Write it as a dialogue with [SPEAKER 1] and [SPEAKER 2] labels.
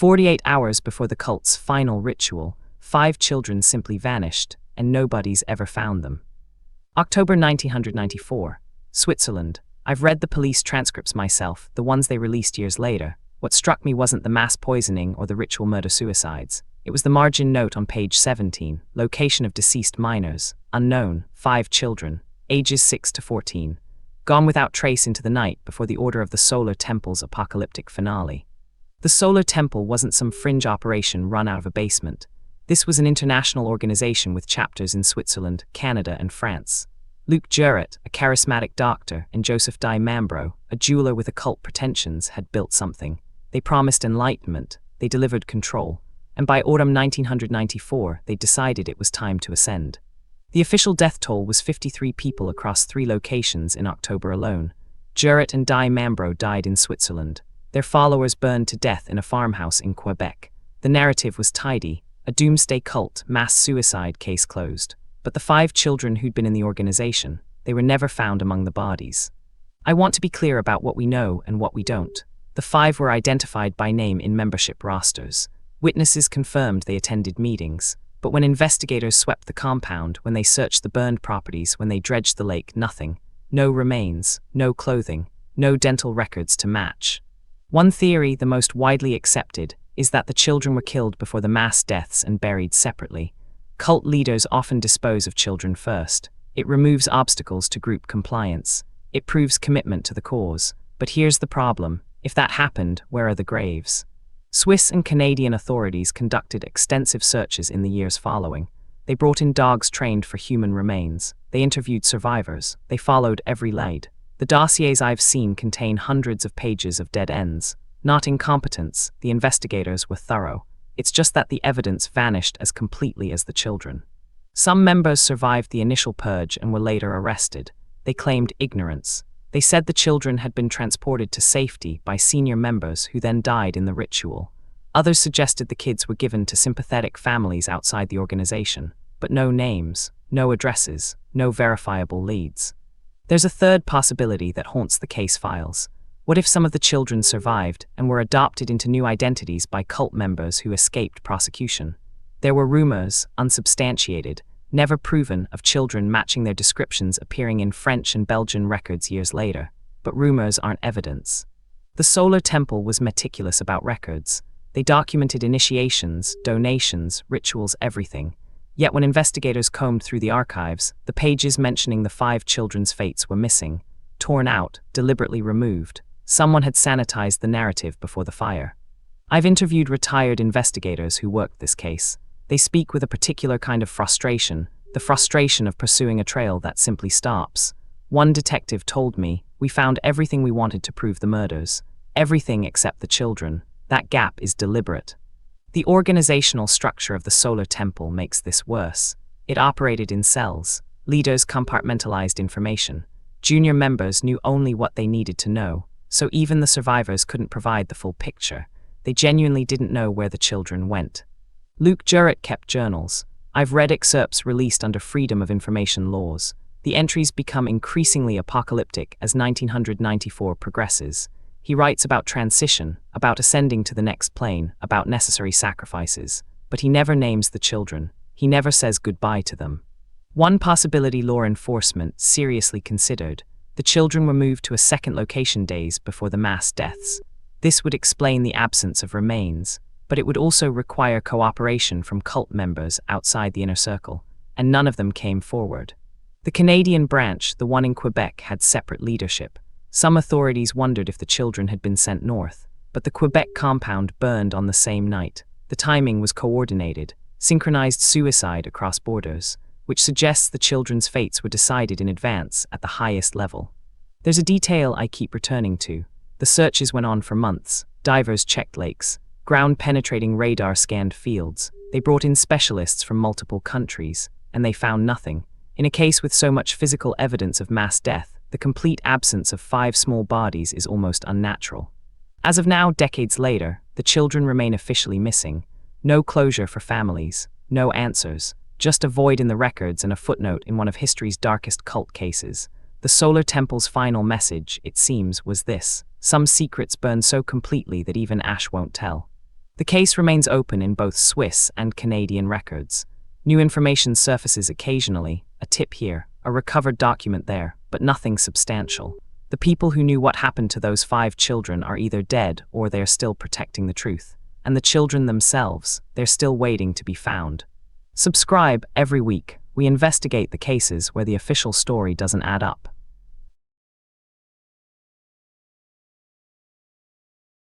[SPEAKER 1] 48 hours before the cult's final ritual, 5 children simply vanished, and nobody's ever found them. October 1994, Switzerland. I've read the police transcripts myself, the ones they released years later. What struck me wasn't the mass poisoning or the ritual murder-suicides. It was the margin note on page 17, location of deceased minors, unknown, 5 children, ages 6 to 14, gone without trace into the night before the Order of the Solar Temple's apocalyptic finale. The Solar Temple wasn't some fringe operation run out of a basement. This was an international organization with chapters in Switzerland, Canada, and France. Luc Jouret, a charismatic doctor, and Joseph Di Mambro, a jeweler with occult pretensions, had built something. They promised enlightenment, they delivered control, and by autumn 1994 they decided it was time to ascend. The official death toll was 53 people across 3 locations in October alone. Jouret and Di Mambro died in Switzerland. Their followers burned to death in a farmhouse in Quebec. The narrative was tidy, a doomsday cult, mass suicide, case closed. But the 5 children who'd been in the organization, they were never found among the bodies. I want to be clear about what we know and what we don't. The 5 were identified by name in membership rosters. Witnesses confirmed they attended meetings. But when investigators swept the compound, when they searched the burned properties, when they dredged the lake, nothing. No remains, no clothing, no dental records to match. One theory, the most widely accepted, is that the children were killed before the mass deaths and buried separately. Cult leaders often dispose of children first. It removes obstacles to group compliance. It proves commitment to the cause. But here's the problem. If that happened, where are the graves? Swiss and Canadian authorities conducted extensive searches in the years following. They brought in dogs trained for human remains. They interviewed survivors. They followed every lead. The dossiers I've seen contain hundreds of pages of dead ends. Not incompetence, the investigators were thorough. It's just that the evidence vanished as completely as the children. Some members survived the initial purge and were later arrested. They claimed ignorance. They said the children had been transported to safety by senior members who then died in the ritual. Others suggested the kids were given to sympathetic families outside the organization, but no names, no addresses, no verifiable leads. There's a third possibility that haunts the case files. What if some of the children survived and were adopted into new identities by cult members who escaped prosecution? There were rumors, unsubstantiated, never proven, of children matching their descriptions appearing in French and Belgian records years later. But rumors aren't evidence. The Solar Temple was meticulous about records. They documented initiations, donations, rituals, everything. Yet when investigators combed through the archives, the pages mentioning the 5 children's fates were missing, torn out, deliberately removed. Someone had sanitized the narrative before the fire. I've interviewed retired investigators who worked this case. They speak with a particular kind of frustration, the frustration of pursuing a trail that simply stops. One detective told me, "We found everything we wanted to prove the murders. Everything except the children. That gap is deliberate." The organizational structure of the Solar Temple makes this worse. It operated in cells. Leaders compartmentalized information. Junior members knew only what they needed to know, so even the survivors couldn't provide the full picture. They genuinely didn't know where the children went. Luc Jouret kept journals. I've read excerpts released under Freedom of Information laws. The entries become increasingly apocalyptic as 1994 progresses. He writes about transition, about ascending to the next plane, about necessary sacrifices. But he never names the children. He never says goodbye to them. One possibility law enforcement seriously considered: the children were moved to a second location days before the mass deaths. This would explain the absence of remains, but it would also require cooperation from cult members outside the inner circle, and none of them came forward. The Canadian branch, the one in Quebec, had separate leadership. Some authorities wondered if the children had been sent north, but the Quebec compound burned on the same night. The timing was coordinated, synchronized suicide across borders, which suggests the children's fates were decided in advance at the highest level. There's a detail I keep returning to. The searches went on for months. Divers checked lakes. Ground-penetrating radar scanned fields. They brought in specialists from multiple countries, and they found nothing. In a case with so much physical evidence of mass death, the complete absence of 5 small bodies is almost unnatural. As of now, decades later, the children remain officially missing. No closure for families, no answers, just a void in the records and a footnote in one of history's darkest cult cases. The Solar Temple's final message, it seems, was this: some secrets burn so completely that even ash won't tell. The case remains open in both Swiss and Canadian records. New information surfaces occasionally, a tip here, a recovered document there, but nothing substantial. The people who knew what happened to those 5 children are either dead or they're still protecting the truth. And the children themselves, they're still waiting to be found. Subscribe every week. We investigate the cases where the official story doesn't add up.